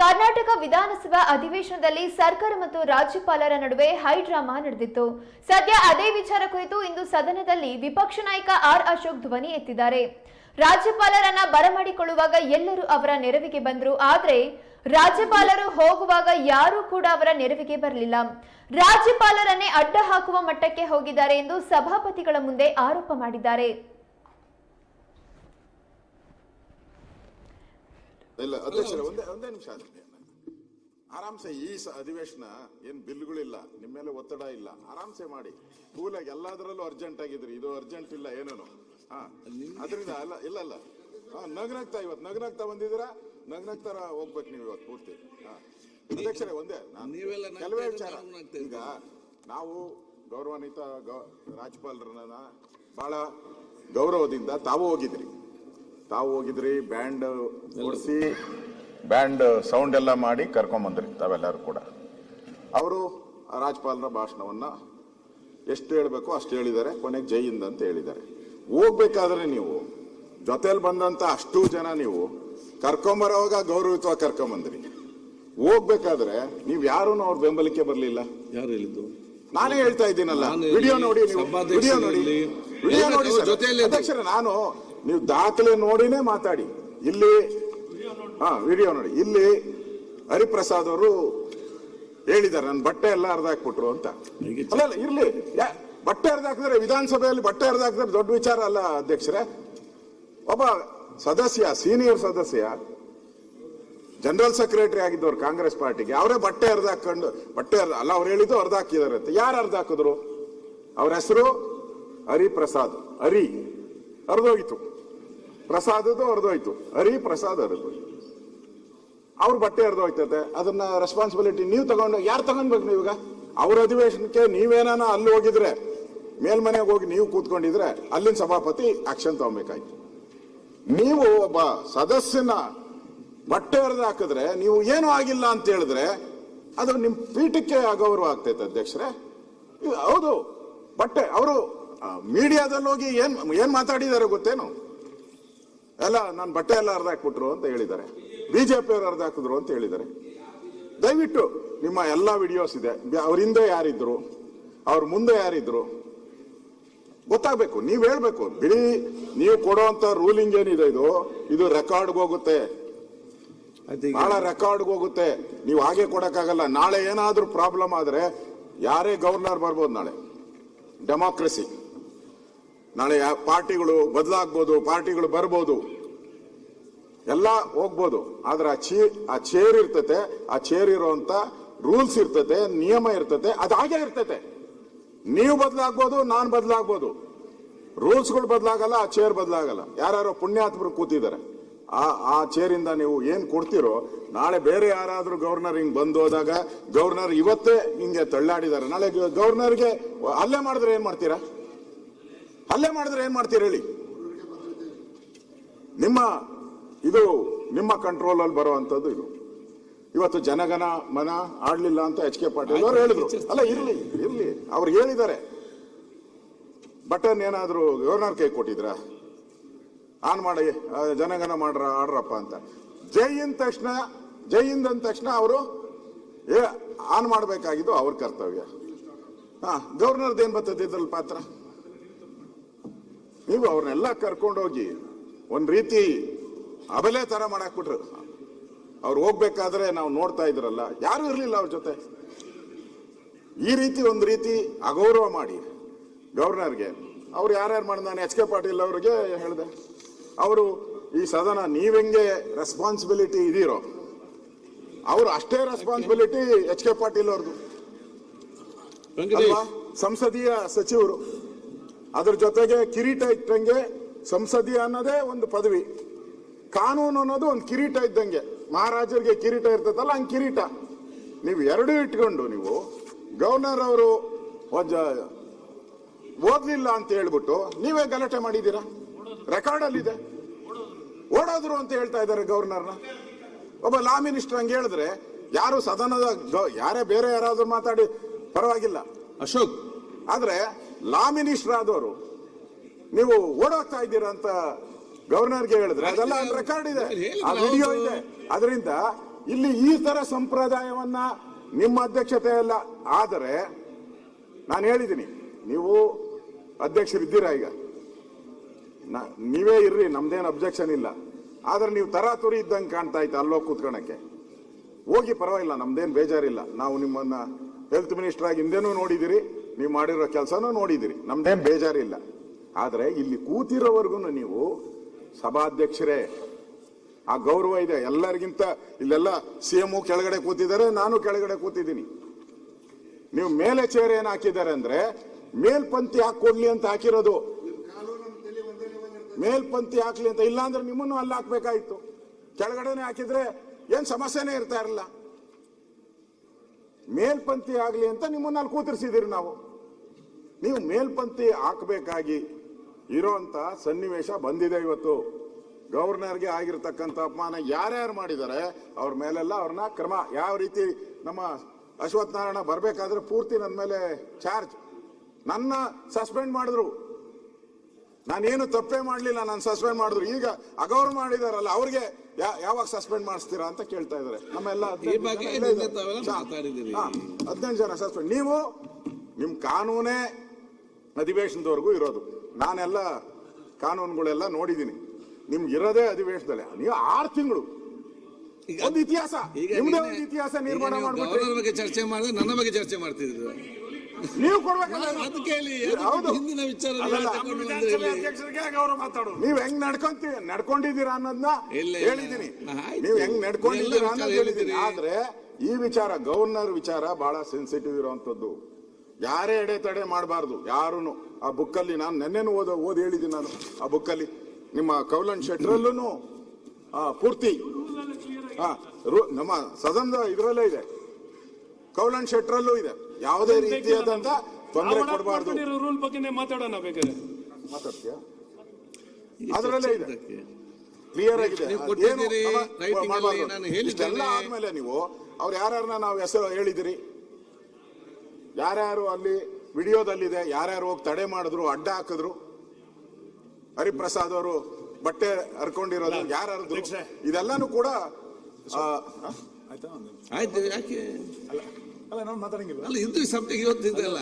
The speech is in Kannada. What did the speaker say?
ಕರ್ನಾಟಕ ವಿಧಾನಸಭಾ ಅಧಿವೇಶನದಲ್ಲಿ ಸರ್ಕಾರ ಮತ್ತು ರಾಜ್ಯಪಾಲರ ನಡುವೆ ಹೈಡ್ರಾಮಾ ನಡೆದಿತ್ತು. ಸದ್ಯ ಅದೇ ವಿಚಾರ ಕುರಿತು ಇಂದು ಸದನದಲ್ಲಿ ವಿಪಕ್ಷ ನಾಯಕ ಆರ್ ಅಶೋಕ್ ಧ್ವನಿ ಎತ್ತಿದ್ದಾರೆ. ರಾಜ್ಯಪಾಲರನ್ನ ಬರಮಾಡಿಕೊಳ್ಳುವಾಗ ಎಲ್ಲರೂ ಅವರ ನೆರವಿಗೆ ಬಂದರು, ಆದ್ರೆ ರಾಜ್ಯಪಾಲರು ಹೋಗುವಾಗ ಯಾರೂ ಕೂಡ ಅವರ ನೆರವಿಗೆ ಬರಲಿಲ್ಲ. ರಾಜ್ಯಪಾಲರನ್ನೇ ಅಡ್ಡ ಹಾಕುವ ಮಟ್ಟಕ್ಕೆ ಹೋಗಿದ್ದಾರೆ ಎಂದು ಸಭಾಪತಿಗಳ ಮುಂದೆ ಆರೋಪ ಮಾಡಿದ್ದಾರೆ. ಇಲ್ಲ ಅಧ್ಯಕ್ಷರೇ, ಒಂದೇ ನಿಮಿಷ ಆರಾಮ್ಸೆ ಈ ಅಧಿವೇಶನ ಏನ್ ಬಿಲ್ಗಳಿಲ್ಲ, ನಿಮ್ಮ ಮೇಲೆ ಒತ್ತಡ ಇಲ್ಲ, ಆರಾಮ್ಸೆ ಮಾಡಿ ಕೂಲಾಗಿ. ಎಲ್ಲದರಲ್ಲೂ ಅರ್ಜೆಂಟ್ ಆಗಿದ್ರಿ, ಇದು ಅರ್ಜೆಂಟ್ ಇಲ್ಲ ಏನೇನು. ಅದರಿಂದ ಅಲ್ಲ ಇಲ್ಲ ಅಲ್ಲ ನಗ್ನಗ್ತಾ ಇವತ್ತು ನಗ್ನಗ್ತಾ ಬಂದಿದ್ದೀರಾ, ನಗ್ನಗ್ತಾರ ಹೋಗ್ಬೇಕು ನೀವು ಇವತ್ತು ಪೂರ್ತಿ. ಅಧ್ಯಕ್ಷರೇ, ಒಂದೇ ಕೆಲವೇ ವಿಚಾರ. ಈಗ ನಾವು ಗೌರವಾನ್ವಿತ ರಾಜ್ಯಪಾಲರನ್ನ ಬಹಳ ಗೌರವದಿಂದ ತಾವು ಹೋಗಿದ್ರಿ, ಬ್ಯಾಂಡ್ ಕೊಡಿಸಿ ಬ್ಯಾಂಡ್ ಸೌಂಡ್ ಎಲ್ಲ ಮಾಡಿ ಕರ್ಕೊಂಬಂದ್ರಿ ತಾವೆಲ್ಲರೂ ಕೂಡ. ಅವರು ರಾಜ್ಯಪಾಲರ ಭಾಷಣವನ್ನ ಎಷ್ಟು ಹೇಳಬೇಕು ಅಷ್ಟು ಹೇಳಿದ್ದಾರೆ, ಕೊನೆಗೆ ಜೈ ಹಿಂದ್ ಅಂತ ಹೇಳಿದ್ದಾರೆ. ಹೋಗ್ಬೇಕಾದ್ರೆ ನೀವು ಜೊತೆಲಿ ಬಂದಂತ ಅಷ್ಟು ಜನ ನೀವು ಕರ್ಕೊಂಬರೋವಾಗ ಗೌರವಿತವಾಗಿ ಕರ್ಕೊಂಬಂದ್ರಿ. ಹೋಗ್ಬೇಕಾದ್ರೆ ನೀವು ಯಾರು ಅವ್ರ ಬೆಂಬಲಕ್ಕೆ ಬರ್ಲಿಲ್ಲ. ಯಾರು ಹೇಳಿದ್ದು? ನಾನೇ ಹೇಳ್ತಾ ಇದ್ದೀನಲ್ಲ, ವಿಡಿಯೋ ನೋಡಿ, ವಿಡಿಯೋ ನೋಡಿ ಅಧ್ಯಕ್ಷರೇ. ನೀವು ದಾಖಲೆ ನೋಡಿನೇ ಮಾತಾಡಿ. ಇಲ್ಲಿ ವಿಡಿಯೋ ನೋಡಿ, ಇಲ್ಲಿ ಹರಿಪ್ರಸಾದ್ ಅವರು ಹೇಳಿದ್ದಾರೆ ನನ್ನ ಬಟ್ಟೆ ಎಲ್ಲ ಹರಿದಾಕ್ಬಿಟ್ರು ಅಂತ. ಅಲ್ಲ ಇರ್ಲಿ, ಬಟ್ಟೆ ಹರಿದಾಕಿದ್ರೆ ವಿಧಾನಸಭೆಯಲ್ಲಿ ಬಟ್ಟೆ ಹರಿದಾಕಿದ್ರೆ ದೊಡ್ಡ ವಿಚಾರ ಅಲ್ಲ ಅಧ್ಯಕ್ಷರೇ. ಒಬ್ಬ ಸದಸ್ಯ, ಸೀನಿಯರ್ ಸದಸ್ಯ, ಜನರಲ್ ಸೆಕ್ರೆಟರಿ ಆಗಿದ್ದವ್ರು ಕಾಂಗ್ರೆಸ್ ಪಾರ್ಟಿಗೆ, ಅವರೇ ಬಟ್ಟೆ ಹರಿದಾಕೊಂಡು ಅಲ್ಲ ಅವ್ರು ಹೇಳಿದ್ದು ಹರಿದಾಕಿದಾರೆ ಅಂತ. ಯಾರು ಹರಿದಾಕಿದ್ರು? ಅವ್ರ ಹೆಸರು ಹರಿಪ್ರಸಾದ್. ಹರಿದೋಯ್ತು, ಪ್ರಸಾದದ್ದು ಹರಿದೋಯ್ತು, ಹರಿಪ್ರಸಾದ್ ಹರಿದೋಯ್ತು. ಅವ್ರ ಬಟ್ಟೆ ಹರಿದೋಯ್ತದೆ. ಅದನ್ನ ರೆಸ್ಪಾನ್ಸಿಬಿಲಿಟಿ ನೀವು ತಗೊಂಡು ಯಾರು ತಗೊಂಡ್ಬೇಕು? ನೀವೀಗ ಅವ್ರ ಅಧಿವೇಶನಕ್ಕೆ ನೀವೇನಾನ ಅಲ್ಲಿ ಹೋಗಿದ್ರೆ, ಮೇಲ್ಮನೆಗೆ ಹೋಗಿ ನೀವು ಕೂತ್ಕೊಂಡಿದ್ರೆ ಅಲ್ಲಿನ ಸಭಾಪತಿ ಆಕ್ಷನ್ ತಗೊಬೇಕಾಯ್ತು. ನೀವು ಒಬ್ಬ ಸದಸ್ಯನ ಬಟ್ಟೆ ಹರಿದು ಹಾಕಿದ್ರೆ, ನೀವು ಏನೂ ಆಗಿಲ್ಲ ಅಂತ ಹೇಳಿದ್ರೆ ಅದು ನಿಮ್ ಪೀಠಕ್ಕೆ ಅಗೌರವ ಆಗ್ತೈತೆ ಅಧ್ಯಕ್ಷರೇ. ಹೌದು, ಬಟ್ಟೆ ಅವರು ಮೀಡಿಯಾದಲ್ಲಿ ಹೋಗಿ ಏನ್ ಮಾತಾಡಿದ್ದಾರೆ ಗೊತ್ತೇನು? ಎಲ್ಲ ನಾನು ಬಟ್ಟೆ ಎಲ್ಲ ಹರಿದಾಕ್ಬಿಟ್ರು ಅಂತ ಹೇಳಿದ್ದಾರೆ, ಬಿಜೆಪಿ ಅವರು ಹರಿದಾಕಿದ್ರು ಅಂತ ಹೇಳಿದ್ದಾರೆ. ದಯವಿಟ್ಟು ನಿಮ್ಮ ಎಲ್ಲಾ ವಿಡಿಯೋಸ್ ಇದೆ, ಅವ್ರ ಹಿಂದೆ ಯಾರಿದ್ರು, ಅವ್ರ ಮುಂದೆ ಯಾರಿದ್ರು ಗೊತ್ತಾಗ್ಬೇಕು. ನೀವ್ ಹೇಳ್ಬೇಕು. ಬಿಡಿ, ನೀವು ಕೊಡುವಂತ ರೂಲಿಂಗ್ ಏನಿದೆ ಇದು ರೆಕಾರ್ಡ್ಗೆ ಹೋಗುತ್ತೆ, ಬಹಳ ರೆಕಾರ್ಡ್ಗೆ ಹೋಗುತ್ತೆ. ನೀವು ಹಾಗೆ ಕೊಡಕ್ಕಾಗಲ್ಲ. ನಾಳೆ ಏನಾದ್ರೂ ಪ್ರಾಬ್ಲಮ್ ಆದ್ರೆ ಯಾರೇ ಗವರ್ನರ್ ಬರ್ಬೋದು. ನಾಳೆ ಡೆಮಾಕ್ರಸಿ, ನಾಳೆ ಪಾರ್ಟಿಗಳು ಬದಲಾಗ್ಬೋದು, ಪಾರ್ಟಿಗಳು ಬರ್ಬೋದು, ಎಲ್ಲ ಹೋಗ್ಬೋದು. ಆದ್ರೆ ಆ ಚೇರ್ ಇರ್ತತೆ, ಆ ಚೇರ್ ಇರುವಂತ ರೂಲ್ಸ್ ಇರ್ತತೆ, ನಿಯಮ ಇರ್ತತೆ, ಅದು ಹಾಗೆ ಇರ್ತತೆ. ನೀವು ಬದಲಾಗ್ಬೋದು, ನಾನು ಬದಲಾಗ್ಬೋದು, ರೂಲ್ಸ್ಗಳು ಬದಲಾಗಲ್ಲ, ಆ ಚೇರ್ ಬದಲಾಗಲ್ಲ. ಯಾರು ಪುಣ್ಯಾತ್ಮರು ಕೂತಿದ್ದಾರೆ, ಆ ಚೇರಿಂದ ನೀವು ಏನ್ ಕೊಡ್ತಿರೋ, ನಾಳೆ ಬೇರೆ ಯಾರಾದ್ರೂ ಗವರ್ನರ್ ಹಿಂಗ್ ಬಂದು ಹೋದಾಗ, ಗವರ್ನರ್ ಇವತ್ತೇ ಹಿಂಗೆ ತಳ್ಳಾಡಿದ್ದಾರೆ, ನಾಳೆ ಗವರ್ನರ್ಗೆ ಹಲ್ಲೆ ಮಾಡಿದ್ರೆ ಏನ್ ಮಾಡ್ತೀರಾ? ಹೇಳಿ. ನಿಮ್ಮ ಕಂಟ್ರೋಲ್ ಅಲ್ಲಿ ಬರುವಂತದ್ದು ಇದು. ಇವತ್ತು ಜನಗಣ ಮನ ಆಡ್ಲಿಲ್ಲ ಅಂತ ಎಚ್.ಕೆ. ಪಾಟೀಲ್ ಅವರು ಹೇಳಿದ್ರು. ಅಲ್ಲ ಇರ್ಲಿ, ಅವ್ರು ಹೇಳಿದ್ದಾರೆ. ಬಟನ್ ಏನಾದ್ರು ಗವರ್ನರ್ ಕೈ ಕೊಟ್ಟಿದ್ರ? ಆನ್ ಮಾಡಿ ಜನಗಣ ಆಡ್ರಪ್ಪ ಅಂತ. ಜೈ ಹಿಂದ್ ಅಂದ ತಕ್ಷಣ ಅವರು ಆನ್ ಮಾಡಬೇಕಾಗಿದ್ದು ಅವ್ರ ಕರ್ತವ್ಯ. ಗವರ್ನರ್ದು ಏನ್ ಬರ್ತದೆ ಇದ್ರಲ್ಲಿ ಪಾತ್ರ? ನೀವು ಅವ್ರನ್ನೆಲ್ಲ ಕರ್ಕೊಂಡೋಗಿ ಒಂದ್ ರೀತಿ ಅಬಲೆ ತರ ಮಾಡಾಕ್ಬಿಟ್ರು. ಅವ್ರು ಹೋಗ್ಬೇಕಾದ್ರೆ ನಾವು ನೋಡ್ತಾ ಇದ್ರಲ್ಲ, ಯಾರು ಇರ್ಲಿಲ್ಲ ಅವ್ರ ಜೊತೆ. ಈ ರೀತಿ ಒಂದ್ ರೀತಿ ಅಗೌರವ ಮಾಡಿ ಗವರ್ನರ್ಗೆ ಅವ್ರು ಯಾರ್ಯಾರು ಮಾಡಿ, ನಾನು ಎಚ್.ಕೆ. ಪಾಟೀಲ್ ಅವ್ರಿಗೆ ಹೇಳಿದೆ, ಅವರು ಈ ಸದನ ನೀವೆಂಗೆ ರೆಸ್ಪಾನ್ಸಿಬಿಲಿಟಿ ಇದೀರೋ, ಅವರು ಅಷ್ಟೇ ರೆಸ್ಪಾನ್ಸಿಬಿಲಿಟಿ ಎಚ್.ಕೆ. ಪಾಟೀಲ್ ಅವ್ರದ್ದು. ಸಂಸದೀಯ ಸಚಿವರು, ಅದ್ರ ಜೊತೆಗೆ ಕಿರೀಟ ಇಟ್ಟಂಗೆ ಸಂಸದೀಯ ಅನ್ನೋದೇ ಒಂದು ಪದವಿ, ಕಾನೂನು ಅನ್ನೋದು ಒಂದು ಕಿರೀಟ ಇದ್ದಂಗೆ. ಮಹಾರಾಜರಿಗೆ ಕಿರೀಟ ಇರ್ತದಲ್ಲ, ಹಂಗೆ ಕಿರೀಟ. ನೀವು ಎರಡೂ ಇಟ್ಕೊಂಡು ನೀವು ಗವರ್ನರ್ ಅವರು ಓದ್ಲಿಲ್ಲ ಅಂತ ಹೇಳ್ಬಿಟ್ಟು ನೀವೇ ಗಲಾಟೆ ಮಾಡಿದ್ದೀರಾ. ರೆಕಾರ್ಡ್ ಅಲ್ಲಿ ಇದೆ, ಓಡೋದ್ರು ಅಂತ ಹೇಳ್ತಾ ಇದ್ದಾರೆ ಗವರ್ನರ್ನ. ಒಬ್ಬ ಲಾ ಮಿನಿಸ್ಟರ್ ಹಂಗೆ ಹೇಳಿದ್ರೆ ಯಾರು ಸದನದ ಯಾರೇ ಬೇರೆ ಯಾರಾದ್ರೂ ಮಾತಾಡಿ ಪರವಾಗಿಲ್ಲ ಅಶೋಕ್, ಆದ್ರೆ ಲಾ ಮಿನಿಸ್ಟರ್ ಆದವರು ನೀವು ಓಡೋಗ್ತಾ ಇದ್ದೀರಾ ಅಂತ ಗವರ್ನರ್ಗೆ ಹೇಳಿದ್ರೆ ಅದೆಲ್ಲ ರೆಕಾರ್ಡ್ ಇದೆ, ಆ ವಿಡಿಯೋ ಇದೆ. ಅದರಿಂದ ಇಲ್ಲಿ ಈ ತರ ಸಂಪ್ರದಾಯವನ್ನ ನಿಮ್ಮ ಅಧ್ಯಕ್ಷತೆ ಅಲ್ಲ. ಆದರೆ ನಾನು ಹೇಳಿದ್ದೀನಿ, ನೀವು ಅಧ್ಯಕ್ಷರಿದ್ದೀರಾ, ಈಗ ನೀವೇ ಇರ್ರಿ, ನಮ್ದೇನು ಅಬ್ಜೆಕ್ಷನ್ ಇಲ್ಲ. ಆದ್ರೆ ನೀವು ತರಾತುರಿ ಇದ್ದಂಗೆ ಕಾಣ್ತಾ ಇತ್ತು ಅಲ್ಲೋ ಕೂತ್ಕೊಳಕ್ಕೆ. ಹೋಗಿ, ಪರವಾಗಿಲ್ಲ, ನಮ್ದೇನು ಬೇಜಾರಿಲ್ಲ. ನಾವು ನಿಮ್ಮನ್ನ ಹೆಲ್ತ್ ಮಿನಿಸ್ಟರ್ ಆಗಿ ಹಿಂದೆನೂ ನೋಡಿದಿರಿ, ನೀವು ಮಾಡಿರೋ ಕೆಲಸನೂ ನೋಡಿದಿರಿ, ನಮ್ದೇನು ಬೇಜಾರಿಲ್ಲ. ಆದ್ರೆ ಇಲ್ಲಿ ಕೂತಿರೋವರೆಗೂ ನೀವು ಸಭಾಧ್ಯಕ್ಷರೇ, ಆ ಗೌರವ ಇದೆ ಎಲ್ಲರಿಗಿಂತ. ಇಲ್ಲೆಲ್ಲ ಸಿಎಂ ಕೆಳಗಡೆ ಕೂತಿದ್ದಾರೆ, ನಾನು ಕೆಳಗಡೆ ಕೂತಿದ್ದೀನಿ. ನೀವು ಮೇಲೆ ಚೇರ್ ಏನ್ ಹಾಕಿದ್ದಾರೆ ಅಂದ್ರೆ ಮೇಲ್ಪಂಕ್ತಿ ಹಾಕೊಡ್ಲಿ ಅಂತ ಹಾಕಿರೋದು. ಮೇಲ್ಪಂಕ್ತಿ ಹಾಕ್ಲಿ ಅಂತ, ಇಲ್ಲ ಅಂದ್ರೆ ನಿಮ್ಮನ್ನು ಅಲ್ಲಿ ಹಾಕ್ಬೇಕಾಯ್ತು. ಕೆಳಗಡೆನೆ ಹಾಕಿದ್ರೆ ಏನ್ ಸಮಸ್ಯೆನೇ ಇರ್ತಾ ಇರಲ್ಲ. ಮೇಲ್ಪಂಕ್ತಿ ಆಗ್ಲಿ ಅಂತ ನಿಮ್ಮನ್ನ ಅಲ್ಲಿ ಕೂತಿರ್ಸಿದಿರಿ ನಾವು. ನೀವು ಮೇಲ್ಪಂಕ್ತಿ ಹಾಕಬೇಕಾಗಿ ಇರೋಂತ ಸನ್ನಿವೇಶ ಬಂದಿದೆ ಇವತ್ತು. ಗವರ್ನರ್ಗೆ ಆಗಿರ್ತಕ್ಕಂಥ ಅಪಮಾನ ಯಾರ್ಯಾರು ಮಾಡಿದ್ದಾರೆ ಅವ್ರ ಮೇಲೆಲ್ಲ ಅವ್ರನ್ನ ಕ್ರಮ. ಯಾವ ರೀತಿ ನಮ್ಮ ಅಶ್ವಥ್ ನಾರಾಯಣ ಬರ್ಬೇಕಾದ್ರೆ ಪೂರ್ತಿ ನನ್ನ ಮೇಲೆ ಚಾರ್ಜ್, ನನ್ನ ಸಸ್ಪೆಂಡ್ ಮಾಡಿದ್ರು. ನಾನೇನು ತಪ್ಪೇ ಮಾಡಲಿಲ್ಲ, ನಾನು ಸಸ್ಪೆಂಡ್ ಮಾಡಿದ್ರು. ಈಗ ಅಗೌರವ ಮಾಡಿದಾರಲ್ಲ ಅವ್ರಿಗೆ ಯಾವಾಗ ಸಸ್ಪೆಂಡ್ ಮಾಡಿಸ್ತೀರಾ ಅಂತ ಕೇಳ್ತಾ ಇದಾರೆ. ನಮ್ಮೆಲ್ಲ 15 ಜನ ಸಸ್ಪೆಂಡ್. ನೀವು ನಿಮ್ ಕಾನೂನೇ ಅಧಿವೇಶನದವರೆಗೂ ಇರೋದು. ನಾನೆಲ್ಲ ಕಾನೂನುಗಳೆಲ್ಲ ನೋಡಿದ್ದೀನಿ. ನಿಮ್ಗೆ ಇರೋದೇ ಅಧಿವೇಶನದಲ್ಲೇ. ನೀವು 6 ತಿಂಗಳು ಒಂದು ಇತಿಹಾಸ, ನಿಮ್ದೇ ಒಂದು ಇತಿಹಾಸ ನಿರ್ಮಾಣ ಮಾಡ್ಬಿಟ್ಟು ಬಗ್ಗೆ ಚರ್ಚೆ ಮಾಡಿದ್ರೆ ನನ್ನ ಬಗ್ಗೆ ಚರ್ಚೆ ಮಾಡ್ತಿದ್ರು. ನೀವು ಕೊಡ್ಬೇಕಲ್ಲ. ನೀವ್ ಹೆಂಗ್ ನಡ್ಕೊಂಡಿದ್ದೀರಾ ಅನ್ನೋದನ್ನ ಹೇಳಿದೀನಿ. ನೀವು ಹೆಂಗ್ ನಡ್ಕೊಂಡಿದ್ದೀರಾ ಅನ್ನೋದು ಹೇಳಿದೀನಿ. ಆದ್ರೆ ಈ ವಿಚಾರ, ಗವರ್ನರ್ ವಿಚಾರ ಬಹಳ ಸೆನ್ಸಿಟಿವ್ ಇರುವಂತದ್ದು. ಯಾರೇ ಎಡೆತಡೆ ಮಾಡಬಾರ್ದು ಯಾರುನು. ಆ ಬುಕ್ಕಲ್ಲಿ ನಾನು ನೆನ್ನೆನೂ ಓದಿ ಹೇಳಿದ್ದೀನಿ. ನಾನು ಆ ಬುಕ್ಕಲ್ಲಿ ನಿಮ್ಮ ಕೌಲನ್ ಶೆಟ್ರಲ್ಲೂ ಪೂರ್ತಿ ನಮ್ಮ ಸದನದ ಇದರಲ್ಲೇ ಇದೆ, ಕೌಲನ್ ಶೆಟ್ರಲ್ಲೂ ಇದೆ. ಯಾವುದೇ ರೀತಿಯಾದಂತ ತೊಂದರೆ ಕೊಡಬಾರ್ದು. ರೂಲ್ ಬಗ್ಗೆ ಮಾತಾಡೋಣ, ಬೇಕಾದ್ರೆ ಮಾತಾಡ್ತೀಯಾ? ಅದರಲ್ಲೇ ಇದೆ, ಕ್ಲಿಯರ್ ಆಗಿದೆ. ಇಷ್ಟೆಲ್ಲ ಆದ್ಮೇಲೆ ನೀವು ಅವ್ರು ಯಾರ್ಯಾರನ್ನ ನಾವು ಹೆಸರು ಹೇಳಿದಿರಿ, ಯಾರ್ಯಾರು ಅಲ್ಲಿ ವಿಡಿಯೋದಲ್ಲಿದೆ, ಯಾರ್ಯಾರು ಹೋಗಿ ತಡೆ ಮಾಡಿದ್ರು, ಅಡ್ಡ ಹಾಕಿದ್ರು, ಹರಿಪ್ರಸಾದ್ ಅವರು ಬಟ್ಟೆ ಹರ್ಕೊಂಡಿರೋದು ಯಾರು, ಇದೆಲ್ಲಾನು ಕೂಡ ಆಯ್ತು. ಯಾಕೆ ಅಲ್ಲ, ನಾವು ಮಾತಾಡಂಗಿಲ್ಲ. ಅಲ್ಲ, ಇದು ಸಬ್ಜೆಕ್ಟ್ ಇವತ್ತಿದೆಲ್ಲ